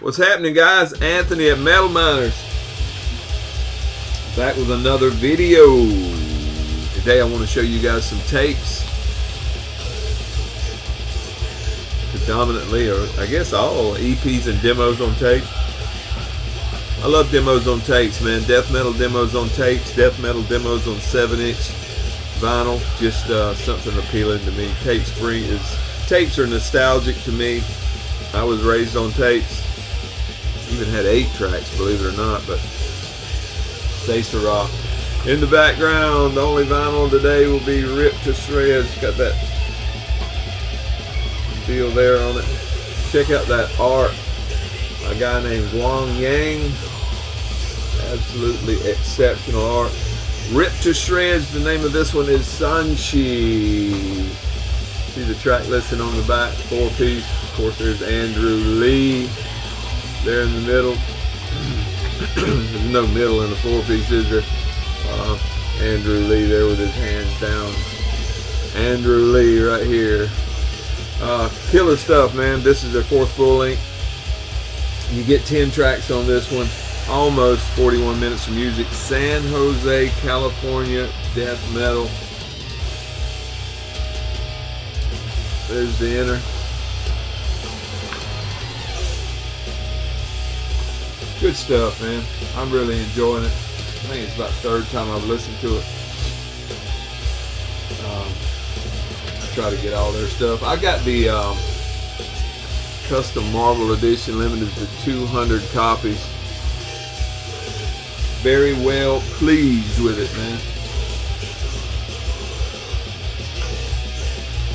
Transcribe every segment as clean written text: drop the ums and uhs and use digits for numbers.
What's happening, guys? Anthony at Metal Miners, back with another video. Today I want to show you guys some tapes, predominantly, or I guess all EPs and demos on tape. I love demos on tapes, man. Death metal demos on tapes, death metal demos on 7-inch vinyl, just something appealing to me. Tapes are nostalgic to me. I was raised on tapes. Even had 8 tracks, believe it or not, but say Sarah. In the background, the only vinyl today will be ripped to shreds. Got that deal there on it. Check out that art. A guy named Wang Yang. Absolutely exceptional art. Ripped to Shreds. The name of this one is Sanshi. See the track listing on the back, 4-piece. Of course, there's Andrew Lee there in the middle. There's no middle in the 4-piece, is there? Andrew Lee there with his hands down. Andrew Lee right here. Killer stuff, man. This is their 4th full length. You get 10 tracks on this one. Almost 41 minutes of music. San Jose, California, death metal. There's the inner. Good stuff, man. I'm really enjoying it. I think it's about the 3rd time I've listened to it. I try to get all their stuff. I got the custom Marvel edition, limited to 200 copies. Very well pleased with it, man.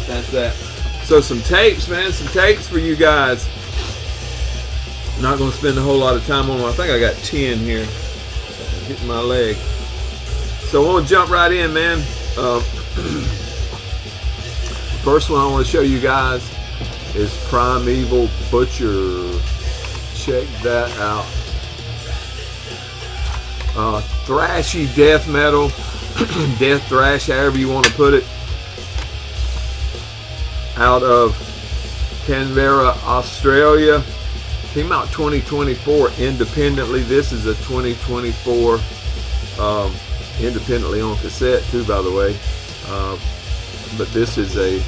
That's that. So some tapes, man. Some tapes for you guys. Not going to spend a whole lot of time on them. I think I got 10 here. Hitting my leg. So I want to jump right in, man. First one I want to show you guys is Primeval Butcher. Check that out. Thrashy death metal. Death thrash, however you want to put it. Out of Canberra, Australia. Came out 2024 independently. This is a 2024 independently on cassette too, by the way. But this is a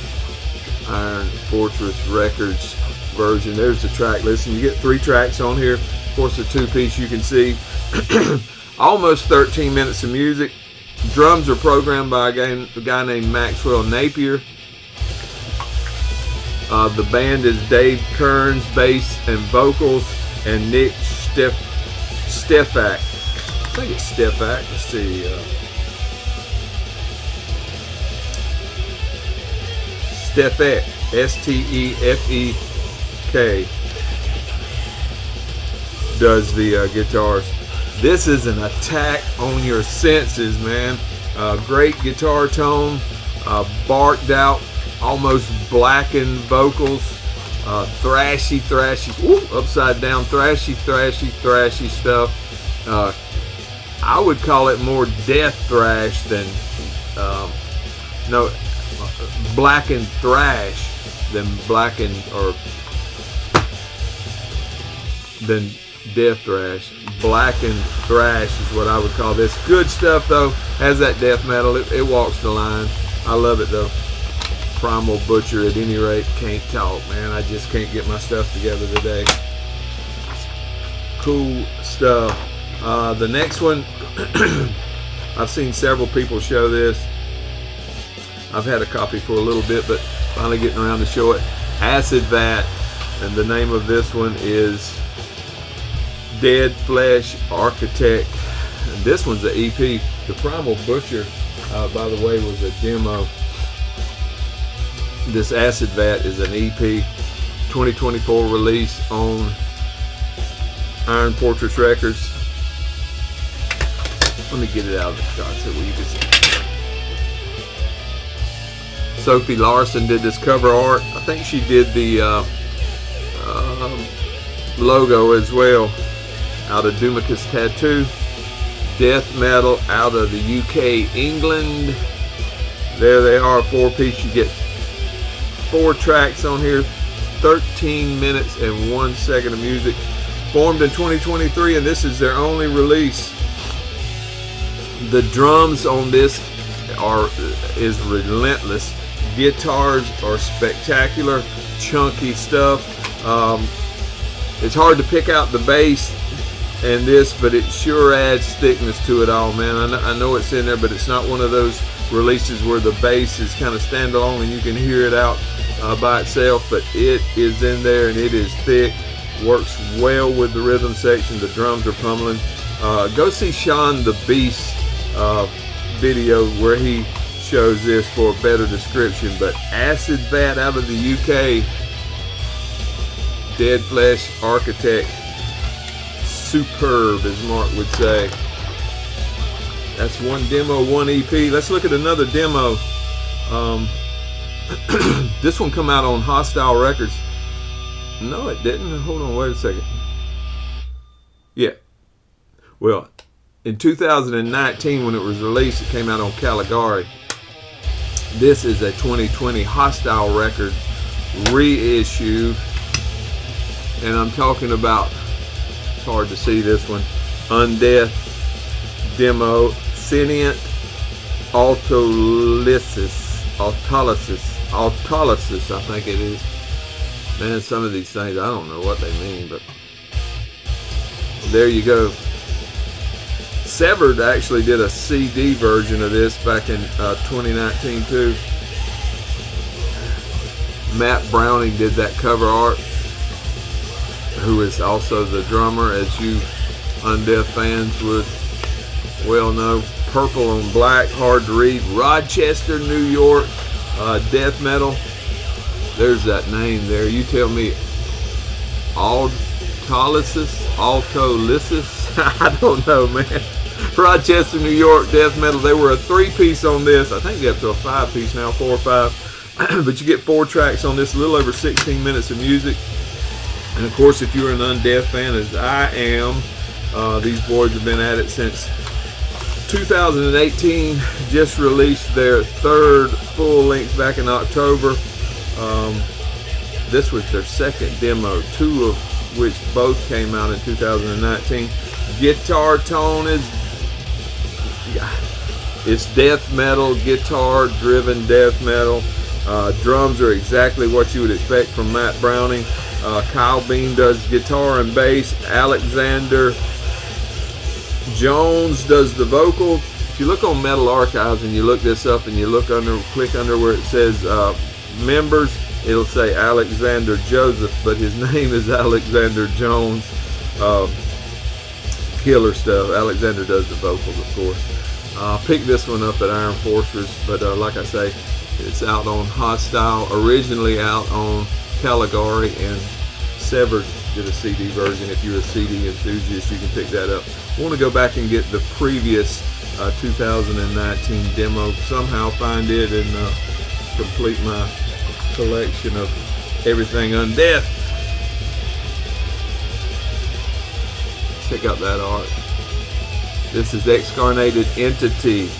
Iron Fortress Records version. There's the track listen. You get 3 tracks on here. Of course, the 2-piece you can see. Almost 13 minutes of music. Drums are programmed by a guy named Maxwell Napier. The band is Dave Kearns, bass and vocals, and Nick Stefak. I think it's Stefak. Let's see. Stefak. S-T-E-F-E-K. Does the guitars. This is an attack on your senses, man. Great guitar tone. Barked out, almost blackened vocals, thrashy, whoop, upside down, thrashy stuff. I would call it more death thrash than, blackened thrash than blackened, or than death thrash. Blackened thrash is what I would call this. Good stuff though. Has that death metal. It walks the line. I love it though. Primeval Butcher, at any rate. Can't talk, man. I just can't get my stuff together today. Cool stuff. The next one, I've seen several people show this. I've had a copy for a little bit, but finally getting around to show it. Acid Vat, and the name of this one is Dead Flesh Architect. And this one's the EP. The Primeval Butcher, by the way, was a demo. This Acid Vat is an EP, 2024 release on Iron Fortress Records. Let me get it out of the shot so you can see. Sophie Larson did this cover art. I think she did the logo as well. Out of Dumicus Tattoo. Death metal out of the UK, England. There they are, 4-piece. You get 4 tracks on here, 13 minutes and 1 second of music. Formed in 2023, and this is their only release. The drums on this is relentless. Guitars are spectacular, chunky stuff. It's hard to pick out the bass and this, but it sure adds thickness to it all, man. I know it's in there, but it's not one of those releases where the bass is kind of standalone and you can hear it out by itself, but it is in there and it is thick. Works well with the rhythm section. The drums are pummeling. Go see Sean the Beast video where he shows this for a better description. But Acid Vat out of the UK, Dead Flesh Architect, superb as Mark would say. That's one demo, one EP. Let's look at another demo. This one come out on Hostile Records. No, it didn't. Hold on, wait a second. Yeah. Well, in 2019 when it was released, it came out on Caligari. This is a 2020 Hostile Records reissue. And I'm talking about, it's hard to see this one, Undeath demo, Sentient, Autolysis, I think it is. Man, some of these things, I don't know what they mean, but there you go. Severed actually did a CD version of this back in 2019 too. Matt Browning did that cover art, who is also the drummer, as you Undeath fans would well know. Purple on black, hard to read. Rochester, New York, death metal. There's that name there. You tell me. Autolysis? I don't know, man. Rochester, New York, death metal. They were a 3-piece on this. I think they're up to a 5-piece now, 4 or 5. But you get 4 tracks on this, a little over 16 minutes of music. And of course, if you're an Undeath fan, as I am, these boys have been at it since 2018. Just released their 3rd full length back in October. This was their 2nd demo, 2 of which both came out in 2019. Guitar tone is death metal, guitar driven death metal. Drums are exactly what you would expect from Matt Browning. Kyle Bean does guitar and bass. Alexander Jones does the vocal. If you look on Metal Archives and you look this up and you click under where it says members, it'll say Alexander Joseph, but his name is Alexander Jones. Killer stuff. Alexander does the vocals, of course. Picked this one up at Iron Fortress, but like I say, it's out on Hostile, originally out on Caligari, and Severed did a CD version. If you're a CD enthusiast, you can pick that up. I want to go back and get the previous 2019 demo, somehow find it and complete my collection of everything Undeath. Check out that art. This is Excarnated Entity,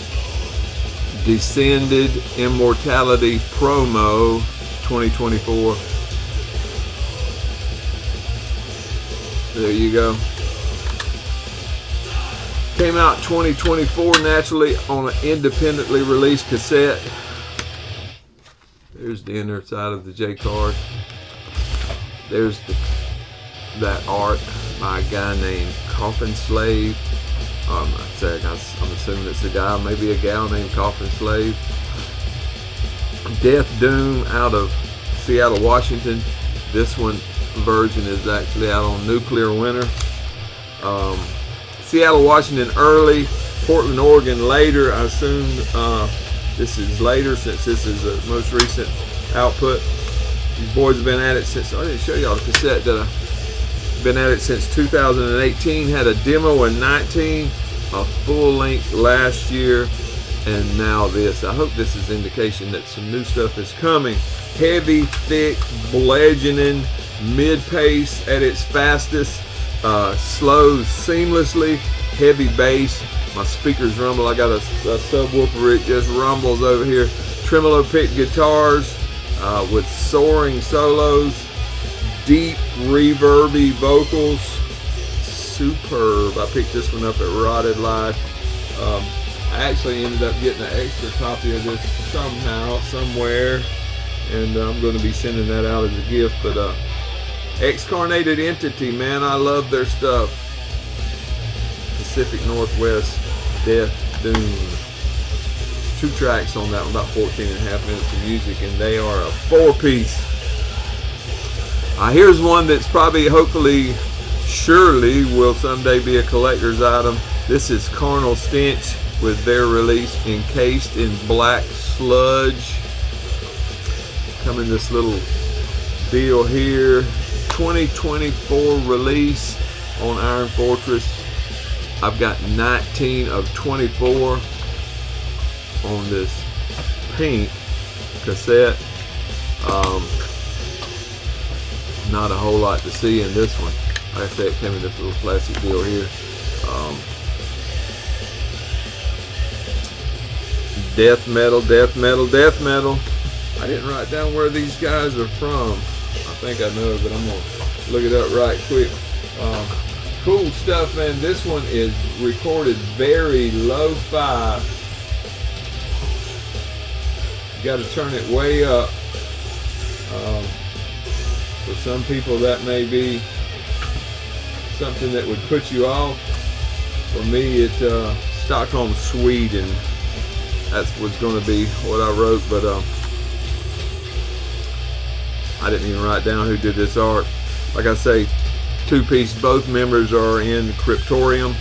Descended Immorality Promo 2024. There you go. Came out 2024 naturally on an independently released cassette. There's the inner side of the J card. There's that art by a guy named Coffin Slave. I'm assuming it's a guy, maybe a gal named Coffin Slave. Death Doom out of Seattle, Washington. This one version is actually out on Nuclear Winter. Seattle, Washington early, Portland, Oregon later. I assume this is later since this is the most recent output. These boys have been at it since, I didn't show y'all the cassette, did I? Been at it since 2018, had a demo in 19, a full length last year, and now this. I hope this is indication that some new stuff is coming. Heavy, thick, bludgeoning, mid-pace at its fastest, slows seamlessly, heavy bass. My speakers rumble. I got a subwoofer, it just rumbles over here. Tremolo pick guitars with soaring solos, deep reverby vocals, superb. I picked this one up at Rotted Life. I actually ended up getting an extra copy of this somehow, somewhere, and I'm going to be sending that out as a gift. But Excarnated Entity, man, I love their stuff. Pacific Northwest Death Doom. 2 tracks on that one, about 14 and a half minutes of music, and they are a 4-piece. Here's one that's probably, hopefully, surely will someday be a collector's item. This is Carnal Stench with their release Encased in Black Sludge. Come in this little deal here. 2024 release on Iron Fortress. I've got 19 of 24 on this pink cassette. Not a whole lot to see in this one. Like I said, it came in this little plastic deal here. Death metal, death metal, death metal. I didn't write down where these guys are from. I think I know, but I'm going to look it up right quick. Cool stuff, man. This one is recorded very lo-fi. You got to turn it way up. For some people that may be something that would put you off. For me, it's Stockholm, Sweden. That's what's going to be what I wrote, but I didn't even write down who did this art. Like I say, 2-piece. Both members are in Cryptorium,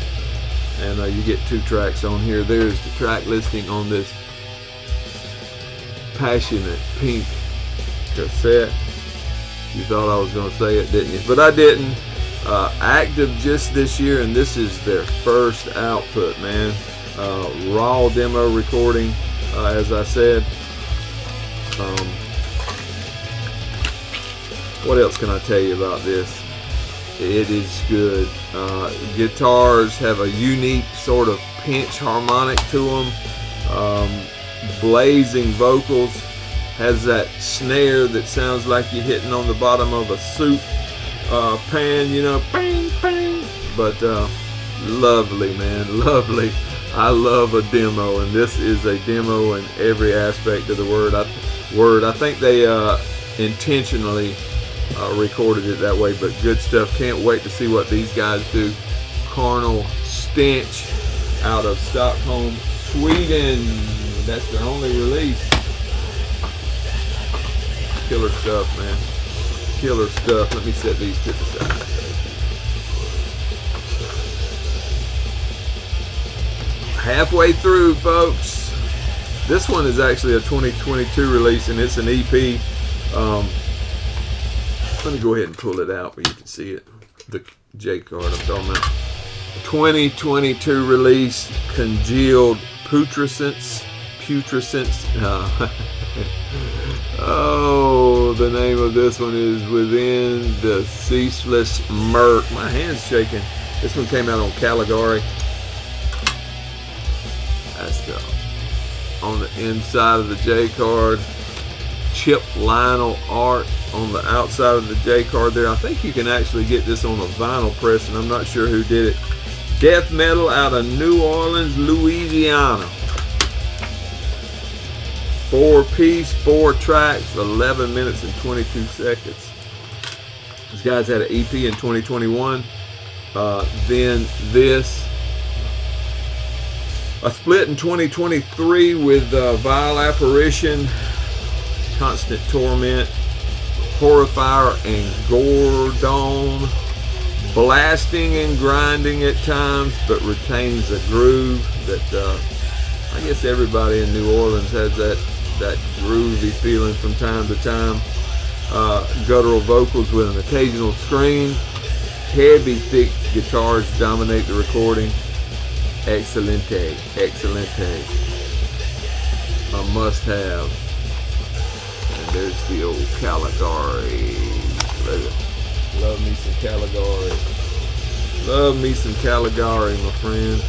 and you get 2 tracks on here. There's the track listing on this passionate pink cassette. You thought I was going to say it, didn't you? But I didn't. Active just this year, and this is their first output, man. Raw demo recording, as I said. What else can I tell you about this? It is good. Guitars have a unique sort of pinch harmonic to them. Blazing vocals. Has that snare that sounds like you're hitting on the bottom of a soup pan, you know, bang, bang. But lovely, man, lovely. I love a demo, and this is a demo in every aspect of the word. I think they intentionally recorded it that way, but good stuff. Can't wait to see what these guys do. Carnal Stench out of Stockholm, Sweden. That's their only release. Killer stuff, man. Killer stuff. Let me set these to the side. Halfway through, folks. This one is actually a 2022 release, and it's an EP. Let me go ahead and pull it out where you can see it. The J card I'm talking about. 2022 release, Congealed Putrescence. Oh, the name of this one is Within the Ceaseless Murk. My hand's shaking. This one came out on Caligari. That's on the inside of the J card. Chip Lionel art on the outside of the J card there. I think you can actually get this on a vinyl press, and I'm not sure who did it. Death metal out of New Orleans, Louisiana. 4-piece, 4 tracks, 11 minutes and 22 seconds. These guys had an EP in 2021. Then this. A split in 2023 with Vile Apparition, Constant Torment, Horrifier, and Gordon. Blasting and grinding at times, but retains a groove that I guess everybody in New Orleans has that groovy feeling from time to time. Guttural vocals with an occasional scream. Heavy, thick guitars dominate the recording. Excelente, excelente. A must-have. And there's the old Caligari. Love me some Caligari. Love me some Caligari, my friend.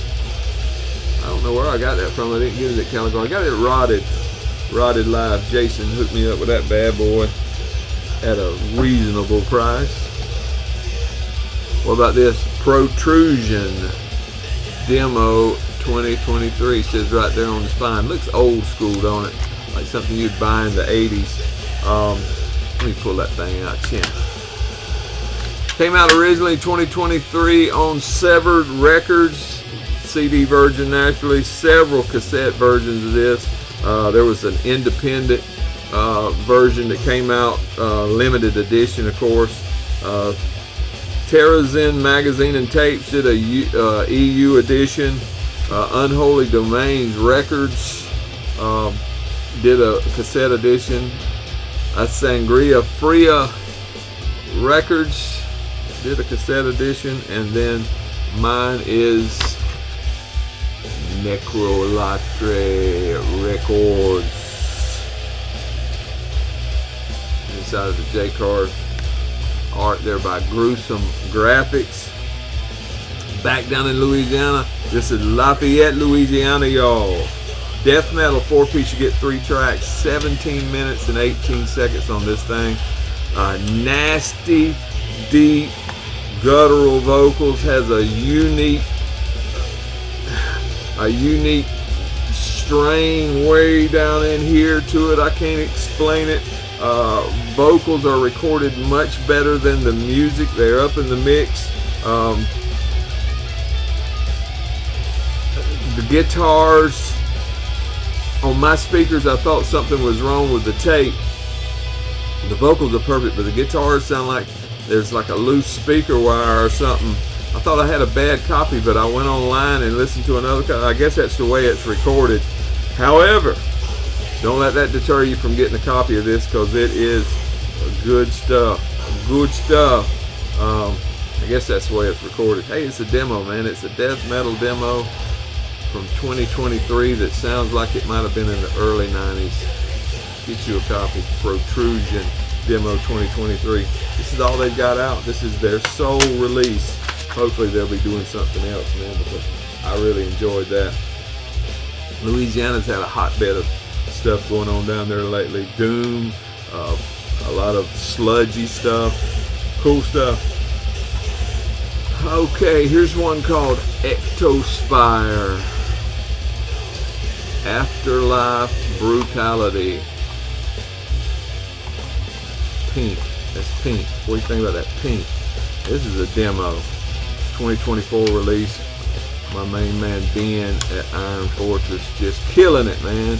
I don't know where I got that from. I didn't get it at Caligari. I got it at Rotted Live. Jason hooked me up with that bad boy at a reasonable price. What about this? Protrusion Demo 2023. Says right there on the spine. Looks old school, don't it? Like something you'd buy in the 80s. Let me pull that thing out. Came out originally 2023 on Severed Records. CD version naturally. Several cassette versions of this. There was an independent version that came out, limited edition, of course. Terrazin Magazine and Tapes did a EU edition. Unholy Domains Records did a cassette edition. A Sangria Fria Records did a cassette edition, and then mine is Necrolatre Records. Inside of the J-card. Art there by Gruesome Graphics. Back down in Louisiana. This is Lafayette, Louisiana, y'all. Death metal 4-piece. You get 3 tracks. 17 minutes and 18 seconds on this thing. Nasty, deep, guttural vocals. Has a unique strain way down in here to it. I can't explain it. Vocals are recorded much better than the music. They're up in the mix. The guitars on my speakers, I thought something was wrong with the tape. The vocals are perfect, but the guitars sound like there's like a loose speaker wire or something. I thought I had a bad copy, but I went online and listened to another copy. I guess that's the way it's recorded. However, don't let that deter you from getting a copy of this, because it is good stuff. Good stuff. I guess that's the way it's recorded. Hey, it's a demo, man. It's a death metal demo from 2023 that sounds like it might have been in the early 90s. Get you a copy. Protrusion Demo 2023. This is all they've got out. This is their sole release. Hopefully they'll be doing something else, man, because I really enjoyed that. Louisiana's had a hotbed of stuff going on down there lately. Doom, a lot of sludgy stuff, cool stuff. Okay, here's one called Ectospire. Afterlife Brutality. Pink. That's pink. What do you think about that pink? This is a demo. 2024 release. My main man Ben at Iron Fortress just killing it, man.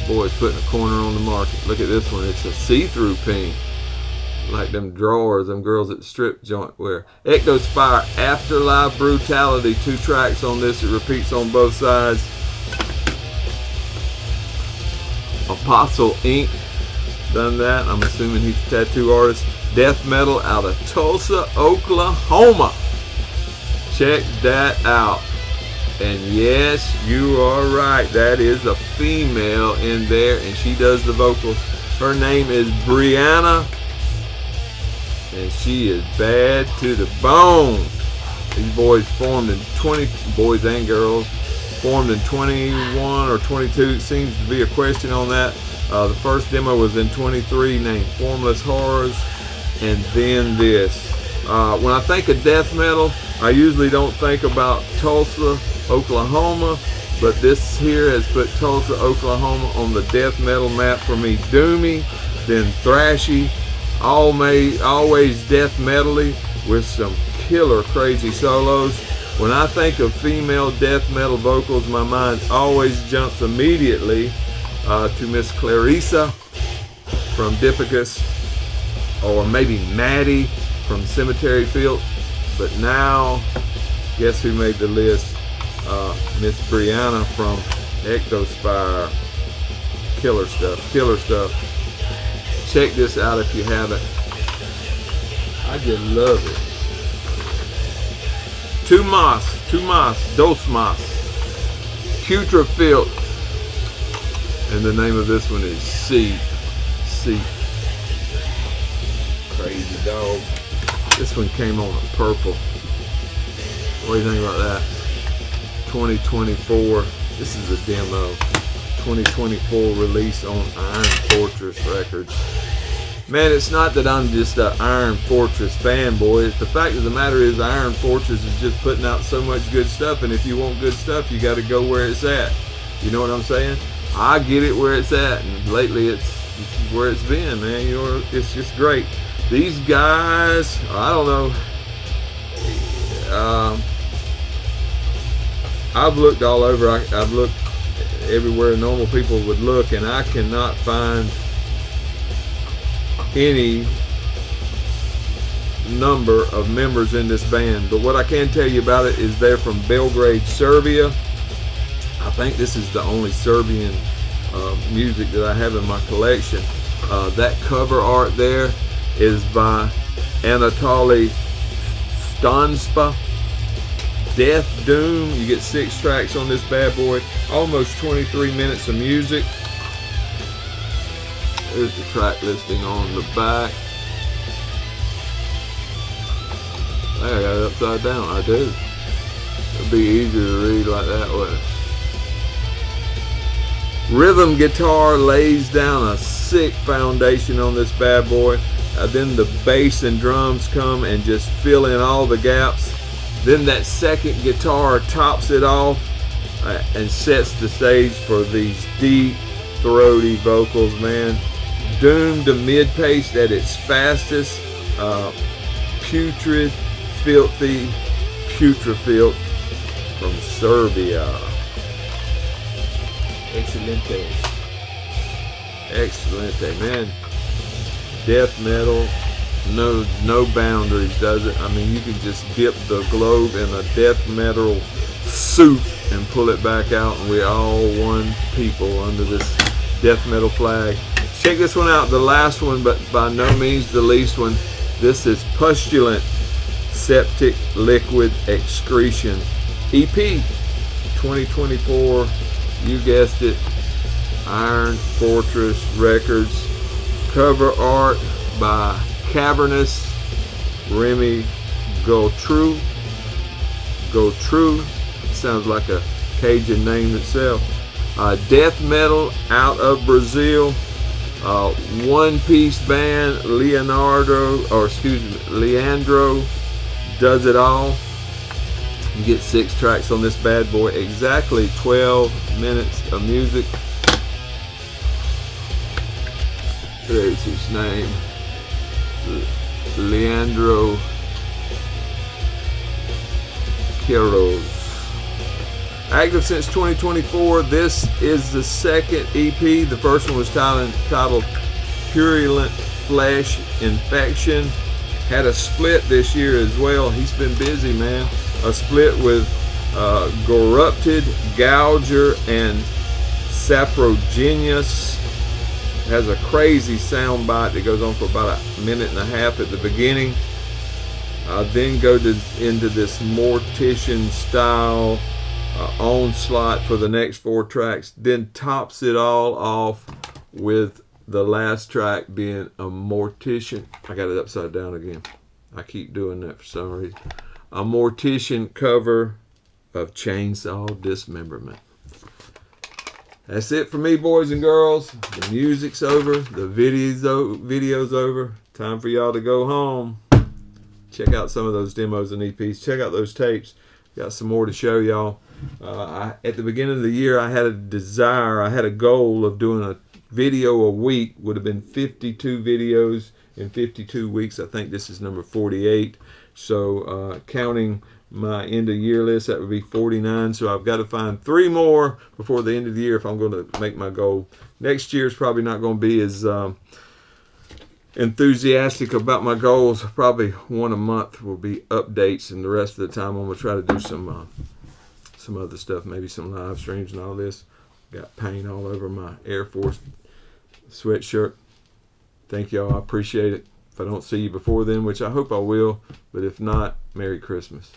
Boy's putting a corner on the market. Look at this one. It's a see-through pink. Like them drawers them girls at the strip joint wear. Ectospire Afterlife Brutality. 2 tracks on this. It repeats on both sides. Apostle Inc. done that. I'm assuming he's a tattoo artist. Death metal out of Tulsa, Oklahoma. Check that out. And yes, you are right. That is a female in there, and she does the vocals. Her name is Brianna, and she is bad to the bone. These boys formed in boys and girls formed in 21 or 22. It seems to be a question on that. The first demo was in 23, named Formless Horrors, and then this. When I think of death metal, I usually don't think about Tulsa, Oklahoma, but this here has put Tulsa, Oklahoma on the death metal map for me. Doomy, then thrashy, always death metally with some killer crazy solos. When I think of female death metal vocals, my mind always jumps immediately to Miss Clarissa from Dipicus, or maybe Maddie from Cemetery Field. But now, guess who made the list? Miss Brianna from Ectospire. Killer stuff, killer stuff. Check this out if you haven't. I just love it. Two mas, dos mas. Putrefilth. And the name of this one is Seep. Seep. Crazy dog. This one came on a purple. What do you think about that? 2024. This is a demo. 2024 release on Iron Fortress Records. Man, it's not that I'm just an Iron Fortress fanboy. The fact of the matter is Iron Fortress is just putting out so much good stuff, and if you want good stuff, you got to go where it's at. You know what I'm saying? I get it where it's at, and lately this is where it's been, man. You know, it's just great. These guys, I don't know. I've looked all over. I've looked everywhere normal people would look, and I cannot find any number of members in this band. But what I can tell you about it is they're from Belgrade, Serbia. I think this is the only Serbian music that I have in my collection. That cover art there is by Anatoly Stanspa. Death Doom. You get 6 tracks on this bad boy. Almost 23 minutes of music. There's the track listing on the back. Hey, I got it upside down. I do. It'd be easier to read like that, wouldn't it? Rhythm guitar lays down a sick foundation on this bad boy. Then the bass and drums come and just fill in all the gaps. Then that second guitar tops it off and sets the stage for these deep, throaty vocals, man. Doom to mid-pace at its fastest. Putrid, filthy, Putrefilth from Serbia. Excelente. Excelente, man. Death metal knows no boundaries, does it? I mean, you can just dip the globe in a death metal soup and pull it back out, and we're all one people under this death metal flag. Check this one out, the last one, but by no means the least one. This is Pustulent, Septic Liquid Excretion. EP 2024, you guessed it, Iron Fortress Records. Cover art by Cavernous Remy Gotru. Sounds like a Cajun name itself. Death metal out of Brazil. One-piece band, Leandro does it all. You get 6 tracks on this bad boy. Exactly 12 minutes of music. There's his name. Leandro Queiroz. Active since 2024. This is the second EP. The first one was titled Purulent Flesh Infection. Had a split this year as well. He's been busy, man. A split with Corrupted, Gouger, and Saprogenius. Has a crazy sound bite that goes on for about a minute and a half at the beginning. Then go into this Mortician style onslaught for the next 4 tracks. Then tops it all off with the last track being a Mortician. I got it upside down again. I keep doing that for some reason. A Mortician cover of Chainsaw Dismemberment. That's it for me, boys and girls. The music's over. The video's over. Time for y'all to go home. Check out some of those demos and EPs. Check out those tapes. Got some more to show y'all. At the beginning of the year, I had a goal of doing a video a week. Would have been 52 videos in 52 weeks. I think this is number 48. So counting my end of year list, that would be 49. So I've got to find 3 more before the end of the year if I'm going to make my goal. Next year is probably not going to be as enthusiastic about my goals. Probably 1 a month will be updates, and the rest of the time I'm going to try to do some other stuff, maybe some live streams and all this. Got paint all over my Air Force sweatshirt. Thank y'all. I appreciate it. If I don't see you before then, which I hope I will, but if not, Merry Christmas.